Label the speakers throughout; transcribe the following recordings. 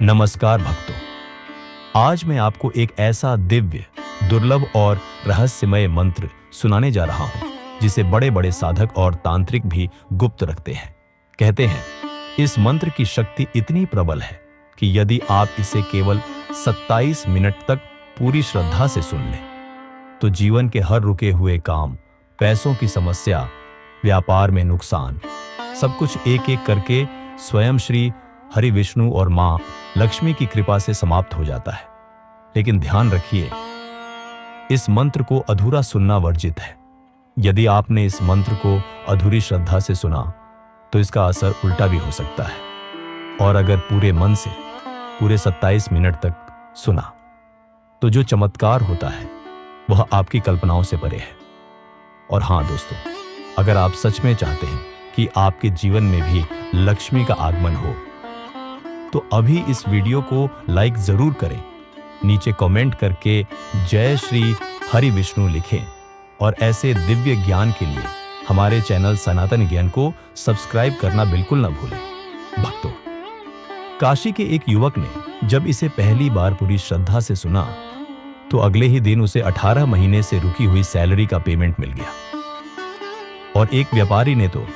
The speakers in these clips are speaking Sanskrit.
Speaker 1: नमस्कार भक्तों, आज मैं आपको एक ऐसा दिव्य, दुर्लभ और रहस्यमय मंत्र सुनाने जा रहा हूं, जिसे बड़े बड़े साधक और तांत्रिक भी गुप्त रखते हैं। कहते हैं, इस मंत्र की शक्ति इतनी प्रबल है कि यदि आप इसे केवल 27 मिनट तक पूरी श्रद्धा से सुन लें, तो जीवन के हर रुके हुए काम, पैसों की समस्या, व्यापार में नुकसान, सब कुछ एक एक करके स्वयं श्री हरि विष्णु और मां लक्ष्मी की कृपा से समाप्त हो जाता है। लेकिन ध्यान रखिए, इस मंत्र को अधूरा सुनना वर्जित है। यदि आपने इस मंत्र को अधूरी श्रद्धा से सुना, तो इसका असर उल्टा भी हो सकता है। और अगर पूरे मन से पूरे 27 मिनट तक सुना, तो जो चमत्कार होता है वह आपकी कल्पनाओं से परे है। और हां दोस्तों, अगर आप सच में चाहते हैं कि आपके जीवन में भी लक्ष्मी का आगमन हो, तो अभी इस वीडियो को लाइक जरूर करें, नीचे कमेंट करके जय श्री हरि विष्णु लिखें और ऐसे दिव्य ज्ञान के लिए हमारे चैनल सनातन ज्ञान को सब्सक्राइब करना बिल्कुल न भूलें। भक्तों, काशी के एक युवक ने जब इसे पहली बार पूरी श्रद्धा से सुना, तो अगले ही दिन उसे 18 महीने से रुकी हुई सैलरी का पेमेंट मिल गया। और एक व्यापारी ने तो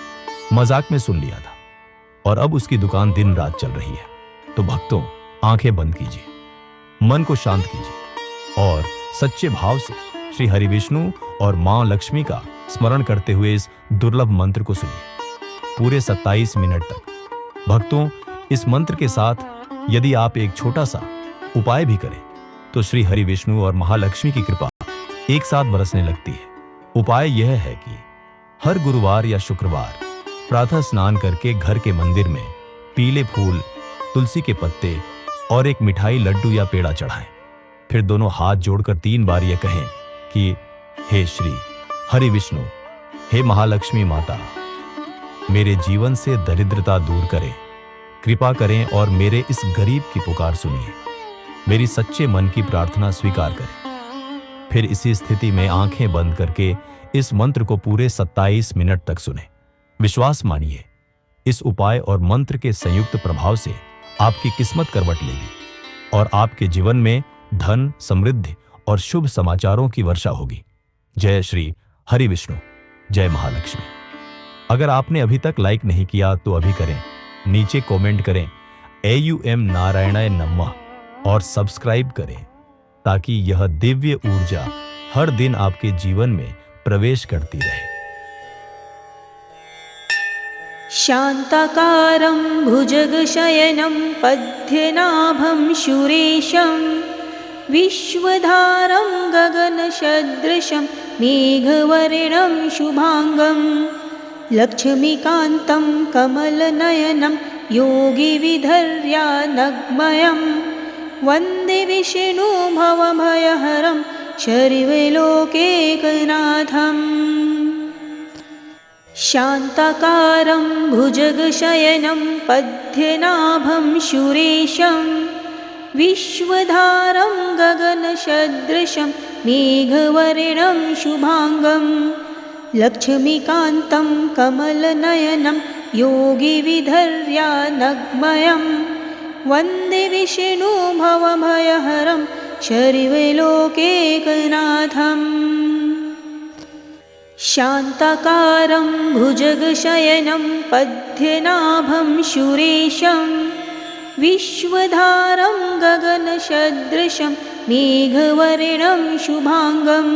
Speaker 1: मजाक में सुन लिया था, और अब उसकी दुकान दिन रात चल रही है। तो भक्तों, आंखें बंद कीजिए, मन को शांत कीजिए और सच्चे भाव से श्री हरि विष्णु और मां लक्ष्मी का स्मरण करते हुए इस दुर्लभ मंत्र को सुनिए पूरे 27 मिनट तक। भक्तों, इस मंत्र के साथ यदि आप एक छोटा सा उपाय भी करें, तो श्री हरि विष्णु और महालक्ष्मी की कृपा एक साथ बरसने लगती है। उपाय यह है कि हर गुरुवार या शुक्रवार प्रातः स्नान करके घर के मंदिर में पीले फूल, तुलसी के पत्ते और एक मिठाई, लड्डू या पेड़ा चढ़ाएं। फिर दोनों हाथ जोड़कर 3 बार यह कहें कि हे श्री हरि विष्णु, हे महालक्ष्मी माता, मेरे जीवन से दरिद्रता दूर करें, कृपा करें और मेरे इस गरीब की पुकार सुनिए, मेरी सच्चे मन की प्रार्थना स्वीकार करें। फिर इसी स्थिति में आंखें बंद करके इस मंत्र को पूरे 27 मिनट तक सुने। विश्वास मानिए, इस उपाय और मंत्र के संयुक्त प्रभाव से आपकी किस्मत करवट लेगी और आपके जीवन में धन, समृद्धि और शुभ समाचारों की वर्षा होगी। जय श्री हरि विष्णु, जय महालक्ष्मी। अगर आपने अभी तक लाइक नहीं किया तो अभी करें, नीचे कमेंट करें AUM नारायणाय नमः और सब्सक्राइब करें, ताकि यह दिव्य ऊर्जा हर दिन आपके जीवन में प्रवेश करती रहे।
Speaker 2: शान्ताकारं भुजगशयनं पद्मनाभं सुरेशं विश्वधारं गगनसदृशं मेघवर्णं शुभांगं लक्ष्मीकान्तं कमलनयनं योगिविधर्यानग्मयं वन्दे विष्णु भवभयहरं सर्वलोकैकनाथम्। शान्ताकारं भुजगशयनं पद्मनाभं सुरेशं विश्वधारं गगनसदृशं मेघवर्णं शुभांगं लक्ष्मीकान्तं कमलनयनं योगिविधर्यानग्मयं वन्दे विष्णु भवभयहरं सर्वलोकैकनाथम्। शान्ताकारं भुजगशयनं पद्मनाभं सुरेशं विश्वधारं गगनसदृशं मेघवर्णं शुभांगं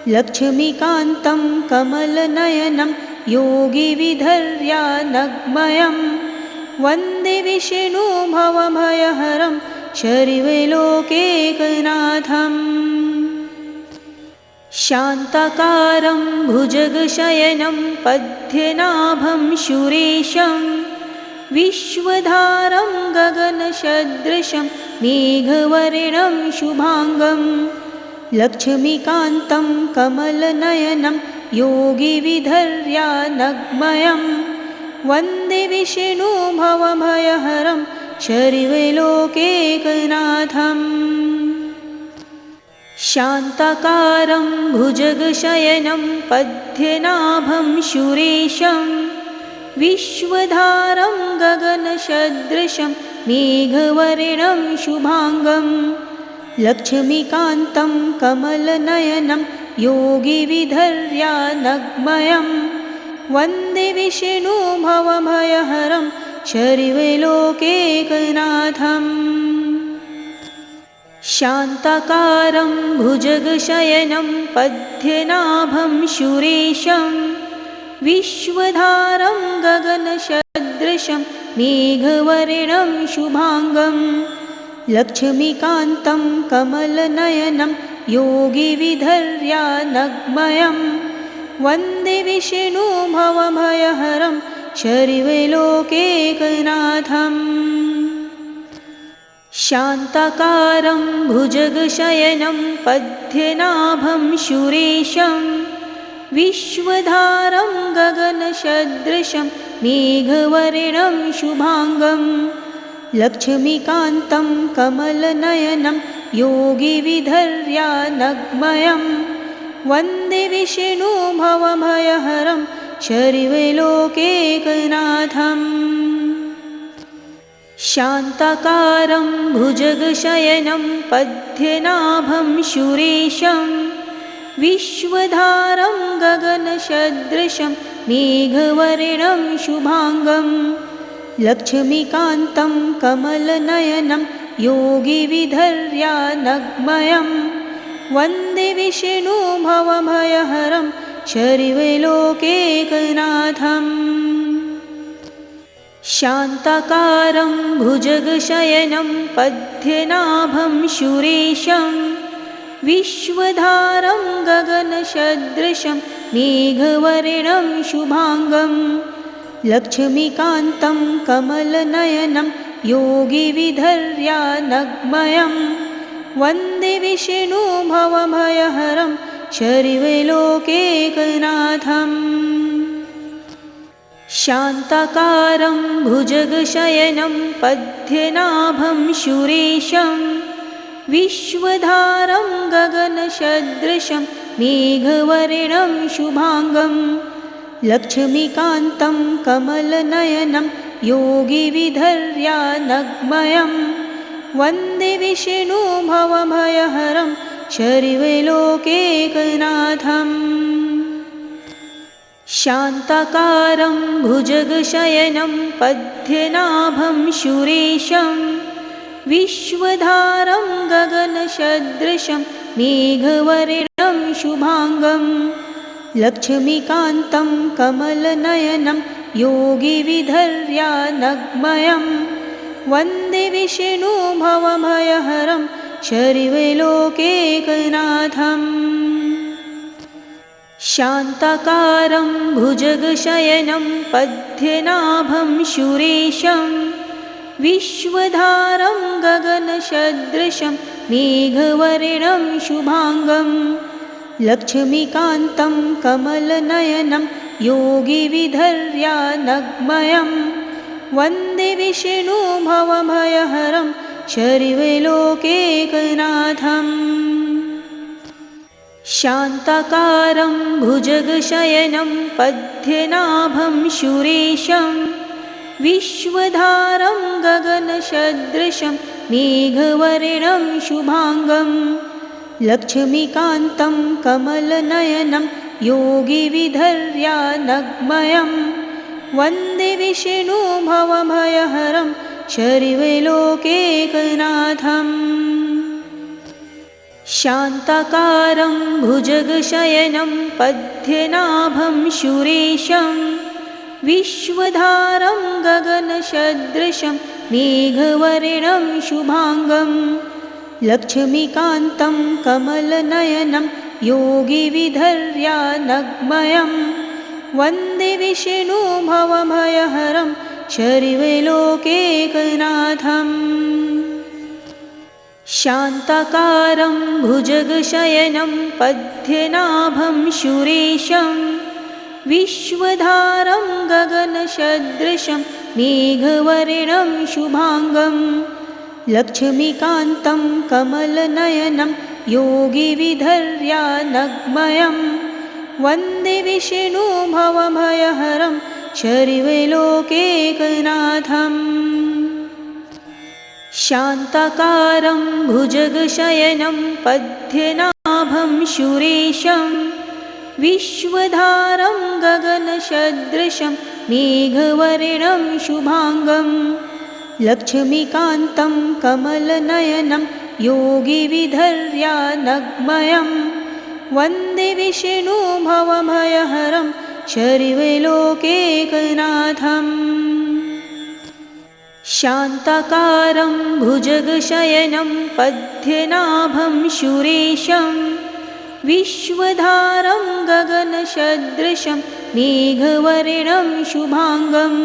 Speaker 2: लक्ष्मीकान्तं कमलनयनं योगिविधर्यानग्मयं वन्दे विष्णु भवभयहरं सर्वलोकैकनाथम्। शान्ताकारं भुजगशयनं पद्मनाभं सुरेशं विश्वधारं गगनसदृशं मेघवर्णं शुभांगं लक्ष्मीकान्तं कमलनयनं योगिविधर्यानग्मयं वन्दे विष्णु भवभयहरं सर्वलोकैकनाथम्। शान्ताकारं भुजगशयनं पद्मनाभं सुरेशं विश्वधारं गगनसदृशं मेघवर्णं शुभाङ्गं लक्ष्मीकान्तं कमलनयनं योगिविधर्यानग्मयं वन्दे विष्णुभवभयहरं शर्वलोकैकनाथम् शान्ताकारं भुजगशयनं पद्मनाभं सुरेशं विश्वधारं गगनसदृशं मेघवर्णं शुभाङ्गं लक्ष्मीकान्तं कमलनयनं योगिविधर्यानग्मयं वन्दे विष्णुभवभयहरं शर्वलोकैकनाथम् शान्ताकारं भुजगशयनं पद्मनाभं सुरेशं विश्वधारं गगनसदृशं मेघवर्णं शुभाङ्गं लक्ष्मीकान्तं कमलनयनं योगिविधर्यानग्मयं वन्दे विष्णुभवभयहरं शर्वलोकैकनाथम् शान्ताकारं भुजगशयनं पद्मनाभं सुरेशं विश्वधारं गगनसदृशं मेघवर्णं शुभाङ्गं लक्ष्मीकान्तं कमलनयनं योगिविधर्यानग्मयं वन्दे विष्णुभवभयहरं शर्वलोकैकनाथम् शान्ताकारं भुजगशयनं पद्मनाभं सुरेशं विश्वधारं गगनसदृशं मेघवर्णं शुभाङ्गं लक्ष्मीकान्तं कमलनयनं योगिविधर्यानग्मयं वन्दे विष्णुभवभयहरं शर्वलोकैकनाथम् शान्ताकारं भुजगशयनं पद्मनाभं सुरेशं विश्वधारं गगनसदृशं मेघवर्णं शुभाङ्गं लक्ष्मीकान्तं कमलनयनं योगिविधर्यानग्मयं वन्दे विष्णुभवभयहरं शर्वलोकैकनाथम् शान्ताकारं भुजगशयनं पद्मनाभं सुरेशं विश्वधारं गगनसदृशं मेघवर्णं शुभाङ्गं लक्ष्मीकान्तं कमलनयनं योगिविधर्यानग्मयं वन्दे विष्णुभवभयहरं शर्वलोकैकनाथम् शान्ताकारं भुजगशयनं पद्मनाभं सुरेशं विश्वधारं गगनसदृशं मेघवर्णं शुभाङ्गं लक्ष्मीकान्तं कमलनयनं योगिविधर्यानग्मयं वन्दे विष्णुभवभयहरं शर्वलोकैकनाथम् शान्ताकारं भुजगशयनं पद्मनाभं सुरेशं विश्वधारं गगनसदृशं मेघवर्णं शुभाङ्गं लक्ष्मीकान्तं कमलनयनं योगिविधर्यानग्मयं वन्दे विष्णुभवभयहरं शर्वलोकैकनाथम् शान्ताकारं भुजगशयनं पद्मनाभं सुरेशं विश्वधारं गगनसदृशं मेघवर्णं शुभाङ्गं लक्ष्मीकान्तं कमलनयनं योगिविधर्यानग्मयं वन्दे विष्णुभवभयहरं शर्वलोकैकनाथम् शान्ताकारं भुजगशयनं पद्मनाभं सुरेशं विश्वधारं गगनसदृशं मेघवर्णं शुभाङ्गं लक्ष्मीकान्तं कमलनयनं योगिविधर्यानग्मयं वन्दे विष्णुभवभयहरं शर्वलोकैकनाथम् शान्ताकारं भुजगशयनं पद्मनाभं सुरेशं विश्वधारं गगनसदृशं मेघवर्णं शुभांगं लक्ष्मीकान्तं कमलनयनं योगिविधर्यानग्मयं वन्दे विष्णुं भवभयहरं सर्वलोकैकनाथम्। शान्ताकारं भुजगशयनं पद्मनाभं सुरेशं विश्वधारं गगनसदृशं मेघवर्णं शुभांगं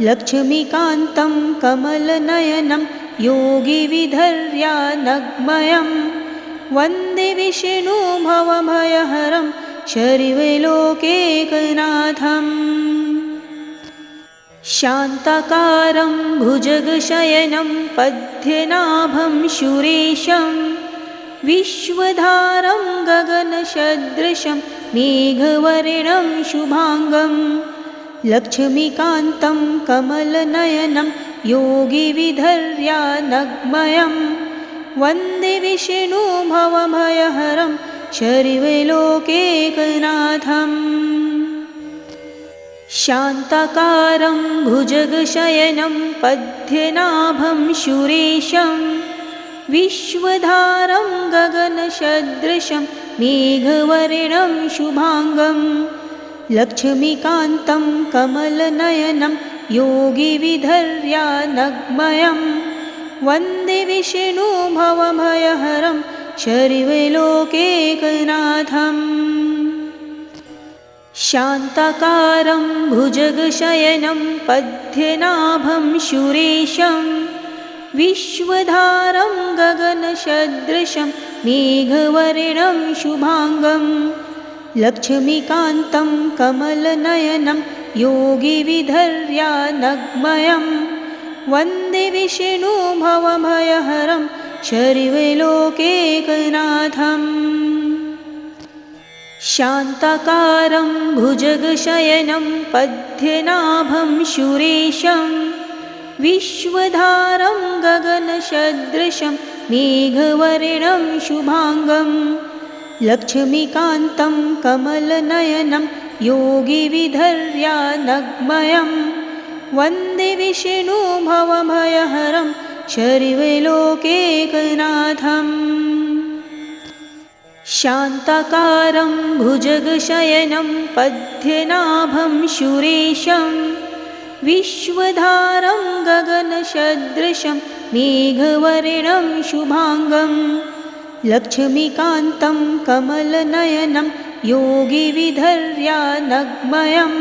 Speaker 2: लक्ष्मीकान्तं कमलनयनं योगिविधर्यानग्मयं वन्दे विष्णुं भवभयहरं सर्वलोकैकनाथम्। शान्ताकारं भुजगशयनं पद्मनाभं सुरेशं विश्वधारं गगनसदृशं मेघवर्णं शुभांगं लक्ष्मीकान्तं कमलनयनं योगिविधर्यानग्मयं वन्दे विष्णुं भवभयहरं सर्वलोकैकनाथम्। शान्ताकारं भुजगशयनं पद्मनाभं सुरेशं विश्वधारं गगनसदृशं मेघवर्णं शुभांगं लक्ष्मीकान्तं कमलनयनं योगिविधर्यानग्मयं वन्दे विष्णुं भवभयहरं सर्वलोकैकनाथम्। शान्ताकारं भुजगशयनं पद्मनाभं सुरेशं विश्वधारं गगनसदृशं मेघवर्णं शुभांगं लक्ष्मीकान्तं कमलनयनं योगिविधर्यानग्मयं वन्दे विष्णुं भवभयहरं सर्वलोकैकनाथम्। शान्ताकारं भुजगशयनं पद्मनाभं सुरेशं विश्वधारं गगनसदृशं मेघवर्णं शुभांगं लक्ष्मीकान्तं कमलनयनं योगिविधर्यानग्मयं वन्दे विष्णुं भवभयहरं सर्वलोकैकनाथम्। शान्ताकारं भुजगशयनं पद्मनाभं सुरेशं विश्वधारं गगनसदृशं मेघवर्णं शुभांगं लक्ष्मीकान्तं कमलनयनं योगिविधर्यानग्मयं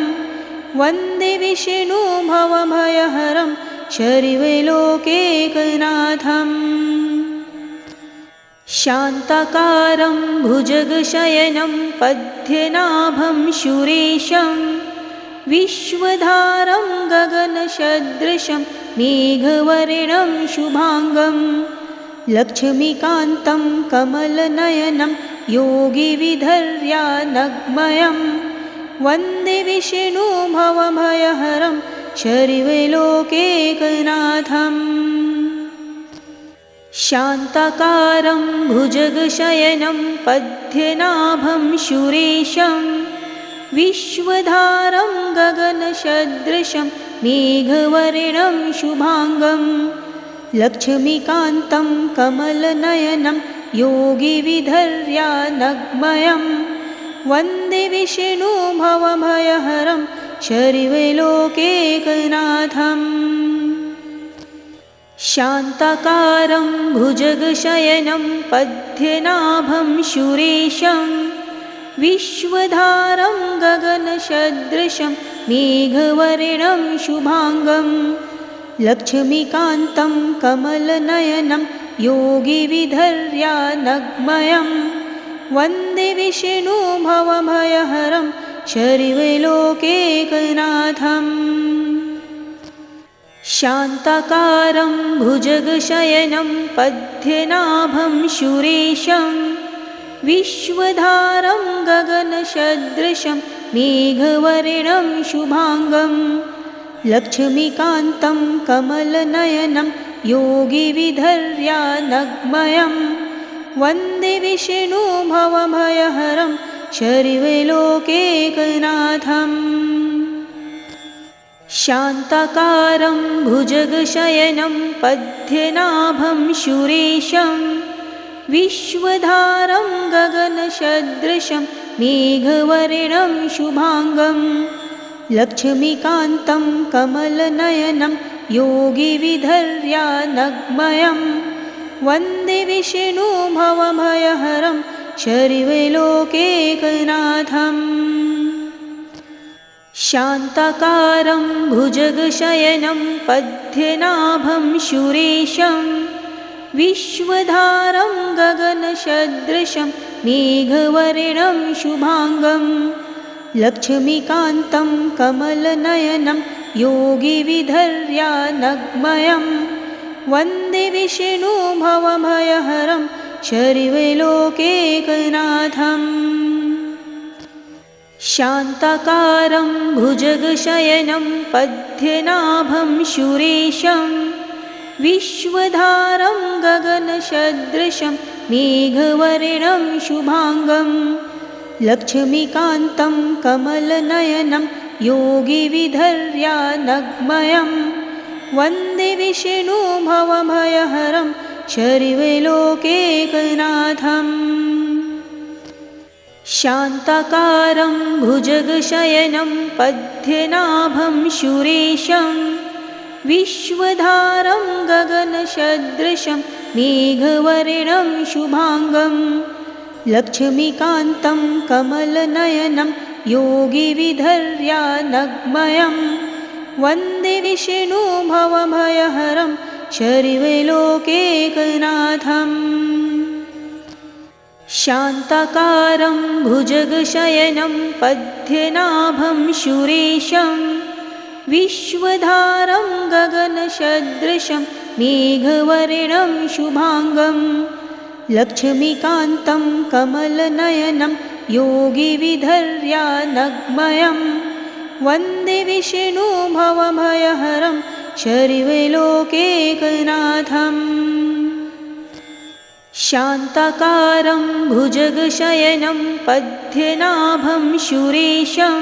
Speaker 2: वन्दे विष्णुं भवभयहरं सर्वलोकैकनाथम्। शान्ताकारं भुजगशयनं पद्मनाभं सुरेशं विश्वधारं गगनसदृशं मेघवर्णं शुभांगं लक्ष्मीकान्तं कमलनयनं योगिविधर्यानग्मयं वन्दे विष्णुं भवभयहरं सर्वलोकैकनाथम्। शान्ताकारं भुजगशयनं पद्मनाभं सुरेशं विश्वधारं गगनसदृशं मेघवर्णं शुभांगं लक्ष्मीकान्तं कमलनयनं योगिविधर्यानग्मयं वन्दे विष्णुं भवभयहरं सर्वलोकैकनाथम्। शान्ताकारं भुजगशयनं पद्मनाभं सुरेशं विश्वधारं गगनसदृशं मेघवर्णं शुभांगं लक्ष्मीकान्तं कमलनयनं योगिविधर्यानग्मयं वन्दे विष्णुं भवभयहरं सर्वलोकैकनाथम्। शान्ताकारं भुजगशयनं पद्मनाभं सुरेशं विश्वधारं गगनसदृशं मेघवर्णं शुभांगं लक्ष्मीकान्तं कमलनयनं योगिविधर्यानग्मयं वन्दे विष्णु भवभयहरं शर्वलोकैकनाथम् शान्ताकारं भुजगशयनं पद्मनाभं सुरेशं विश्वधारं गगनसदृशं मेघवर्णं शुभांगं लक्ष्मीकान्तं कमलनयनं योगिविधर्यानग्मयं वन्दे विष्णु भवभयहरं शर्वलोकैकनाथम् शान्ताकारं भुजगशयनं पद्मनाभं सुरेशं विश्वधारं गगनसदृशं मेघवर्णं शुभांगं लक्ष्मीकान्तं कमलनयनं योगिविधर्यानग्मयं वन्दे विष्णु भवभयहरं शर्वलोकैकनाथम् शान्ताकारं भुजगशयनं पद्मनाभं सुरेशं विश्वधारं गगनसदृशं मेघवर्णं शुभांगं लक्ष्मीकान्तं कमलनयनं योगिविधर्यानग्मयं वन्दे विष्णु भवभयहरं शर्वलोकैकनाथम् शान्ताकारं भुजगशयनं पद्मनाभं सुरेशं विश्वधारं गगनसदृशं मेघवर्णं शुभांगं लक्ष्मीकान्तं कमलनयनं योगिविधर्यानग्मयं वन्दे विष्णु भवभयहरं शर्वलोकैकनाथम् शान्ताकारं भुजगशयनं पद्मनाभं सुरेशं विश्वधारं गगनसदृशं मेघवर्णं शुभांगं लक्ष्मीकान्तं कमलनयनं योगिविधर्यानग्मयं वन्दे विष्णु भवभयहरं शर्वलोकैकनाथम् शान्ताकारं भुजगशयनं पद्मनाभं सुरेशं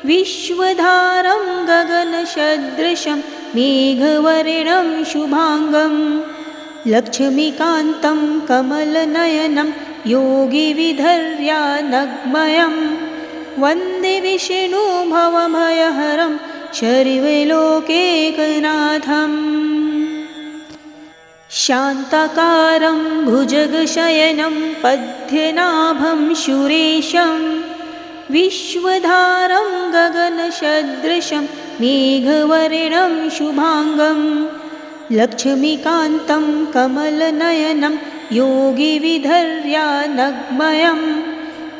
Speaker 2: विश्वधारं गगनसदृशं मेघवर्णं शुभांगं लक्ष्मीकान्तं कमलनयनं योगिविधर्यानग्मयं वन्दे विष्णु भवभयहरं शर्वलोकैकनाथम् शान्ताकारं भुजगशयनं पद्मनाभं सुरेशं विश्वधारं गगनसदृशं मेघवर्णं शुभांगं लक्ष्मीकान्तं कमलनयनं योगिविधर्यानग्मयं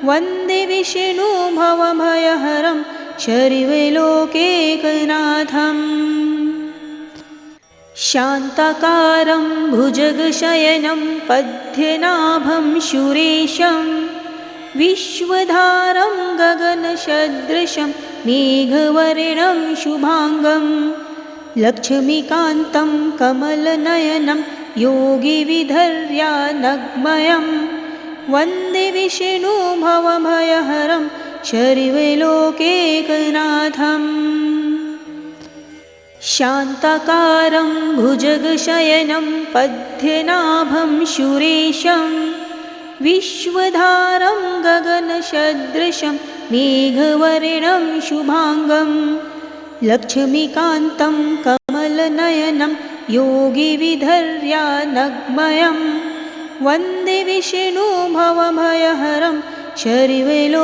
Speaker 2: वन्दे विष्णु भवभयहरं शर्वलोकैकनाथम् शान्ताकारं भुजगशयनं पद्मनाभं सुरेशं विश्वधारं गगनसदृशं मेघवर्णं शुभांगं लक्ष्मीकान्तं कमलनयनं योगिविधर्यानग्मयं वन्दे विष्णु भवभयहरं शर्वलोकैकनाथम् शान्ताकारं भुजगशयनं पद्मनाभं सुरेशं विश्वधारं गगनसदृशं मेघवर्णं शुभांगं लक्ष्मीकान्तं कमलनयनं योगिविधर्यानग्मयं वन्दे विष्णु भवभयहरं शर्वलोकैकनाथम्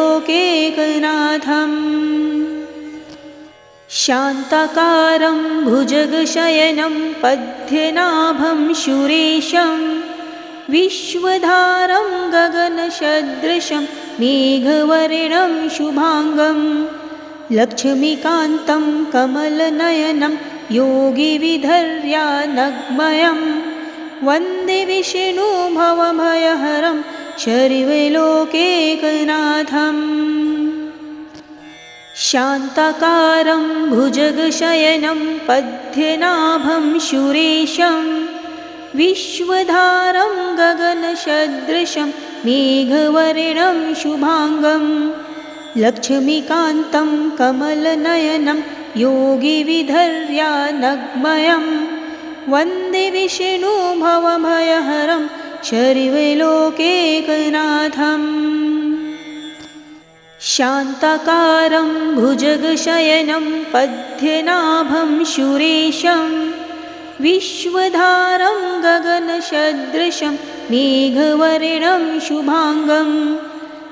Speaker 2: शान्ताकारं भुजगशयनं पद्मनाभं सुरेशं विश्वधारं गगनसदृशं मेघवर्णं शुभांगं लक्ष्मीकान्तं कमलनयनं योगिविधर्यानग्मयं वन्दे विष्णु भवभयहरं शर्वलोकैकनाथम् शान्ताकारं भुजगशयनं पद्मनाभं सुरेशं विश्वधारं गगनसदृशं मेघवर्णं शुभांगं लक्ष्मीकान्तं कमलनयनं योगिविधर्यानग्मयं वन्दे विष्णुभवभयहरं सर्वलोकैकनाथम्। शान्ताकारं भुजगशयनं पद्मनाभं सुरेशं विश्वधारं गगनसदृशं मेघवर्णं शुभांगं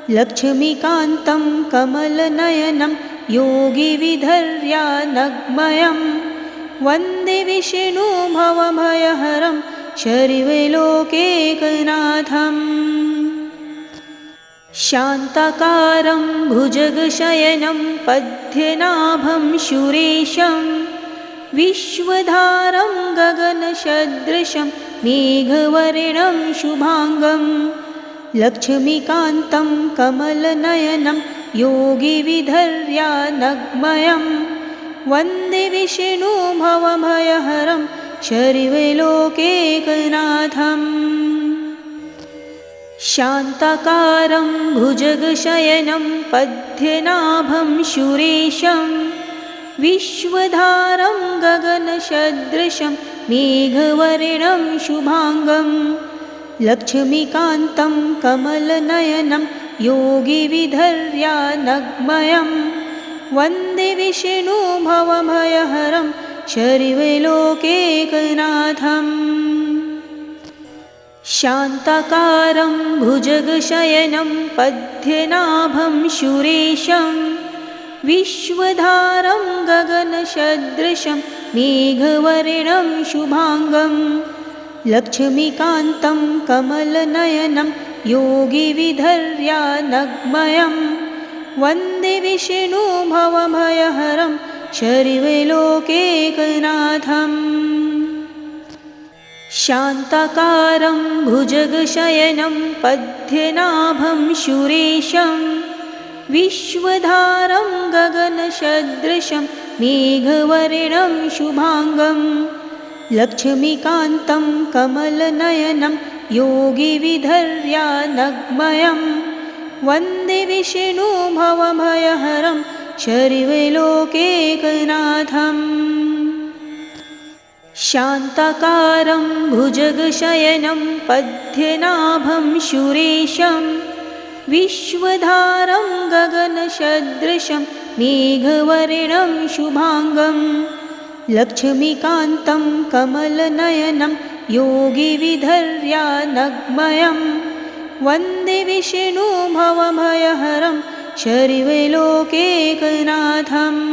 Speaker 2: लक्ष्मीकान्तं कमलनयनं योगिविधर्यानग्मयं वन्दे विष्णुभवभयहरं सर्वलोकैकनाथम्। शान्ताकारं भुजगशयनं पद्मनाभं सुरेशं विश्वधारं गगनसदृशं मेघवर्णं शुभांगं लक्ष्मीकान्तं कमलनयनं योगिविधर्यानग्मयं वन्दे विष्णुभवभयहरं सर्वलोकैकनाथम्। शान्ताकारं भुजगशयनं पद्मनाभं सुरेशं विश्वधारं गगनसदृशं मेघवर्णं शुभांगं लक्ष्मीकान्तं कमलनयनं योगिविधर्यानग्मयं वन्दे विष्णुभवभयहरं सर्वलोकैकनाथम्। शान्ताकारं भुजगशयनं पद्मनाभं सुरेशं विश्वधारं गगनसदृशं मेघवर्णं शुभांगं लक्ष्मीकान्तं कमलनयनं योगिविधर्यानग्मयं वन्दे विष्णुभवभयहरं सर्वलोकैकनाथम्। शान्ताकारं भुजगशयनं पद्मनाभं सुरेशं विश्वधारं गगनसदृशं मेघवर्णं शुभांगं लक्ष्मीकान्तं कमलनयनं योगिविधर्यानग्मयं वन्दे विष्णुभवभयहरं सर्वलोकैकनाथम्। शान्ताकारं भुजगशयनं पद्मनाभं सुरेशं विश्वधारं गगनसदृशं मेघवर्णं शुभांगं लक्ष्मीकान्तं कमलनयनं योगिविधर्यानग्मयं वन्दे विष्णुभवभयहरं सर्वलोकैकनाथम्।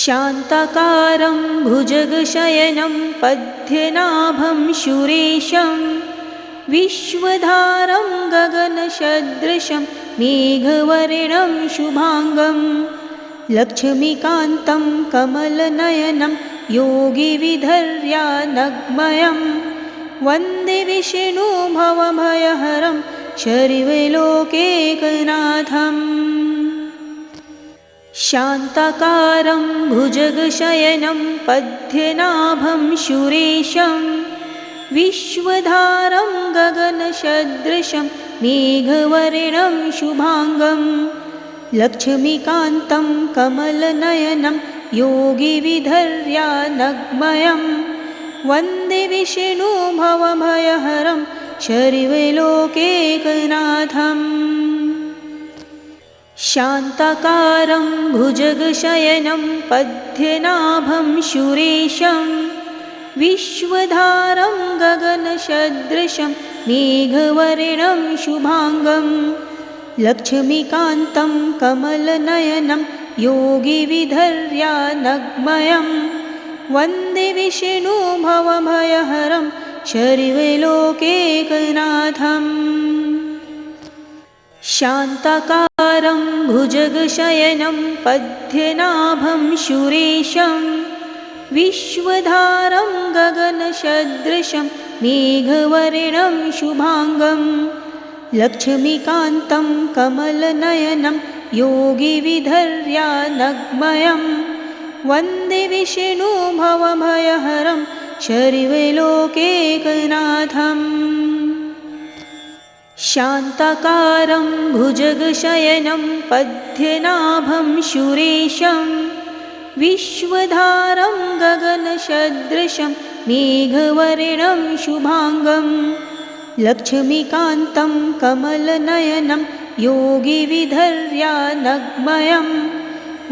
Speaker 2: शान्ताकारं भुजगशयनं पद्मनाभं सुरेशं विश्वधारं गगनसदृशं मेघवर्णं शुभांगं लक्ष्मीकान्तं कमलनयनं योगिविधर्यानग्मयं वन्दे विष्णुभवभयहरं सर्वलोकैकनाथम्। शान्ताकारं भुजगशयनं पद्मनाभं सुरेशं विश्वधारं गगनसदृशं मेघवर्णं शुभांगं लक्ष्मीकान्तं कमलनयनं योगिविधर्यानग्मयं वन्दे विष्णुभवभयहरं सर्वलोकैकनाथम्। शान्ताकारं भुजगशयनं पद्मनाभं सुरेशं विश्वधारं गगनसदृशं मेघवर्णं शुभांगं लक्ष्मीकान्तं कमलनयनं योगिविधर्यानग्मयं वन्दे विष्णुभवभयहरं सर्वलोकैकनाथम्। शान्ताकारं भुजगशयनं पद्मनाभं सुरेशं विश्वधारं गगनसदृशं मेघवर्णं शुभांगं लक्ष्मीकान्तं कमलनयनं योगिविधर्यानग्मयं वन्दे विष्णुभवभयहरं शर्वलोकैकनाथम् शान्ताकारं भुजगशयनं पद्मनाभं सुरेशं विश्वधारं गगनसदृशं मेघवर्णं शुभाङ्गं लक्ष्मीकान्तं कमलनयनं योगिविधर्यानग्मयं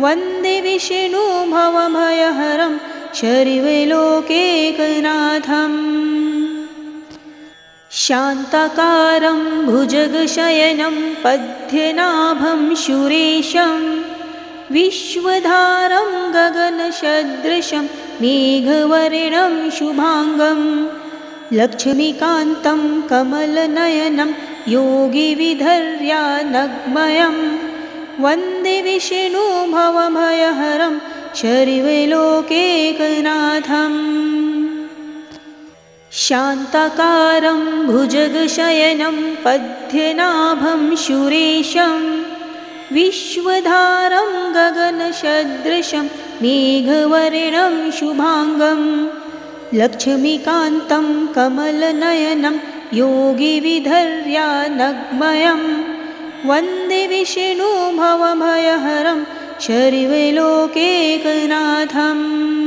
Speaker 2: वन्दे विष्णुभवभयहरं शर्वलोकैकनाथम् शान्ताकारं भुजगशयनं पद्मनाभं सुरेशं विश्वधारं गगनसदृशं मेघवर्णं शुभाङ्गं लक्ष्मीकान्तं कमलनयनं योगिविधर्यानग्मयं वन्दे विष्णुभवभयहरं शर्वलोकैकनाथम् शान्ताकारं भुजगशयनं पद्मनाभं सुरेशं विश्वधारं गगनसदृशं मेघवर्णं शुभाङ्गं लक्ष्मीकान्तं कमलनयनं योगिविधर्यानग्मयं वन्दे विष्णुभवभयहरं शर्वलोकैकनाथम्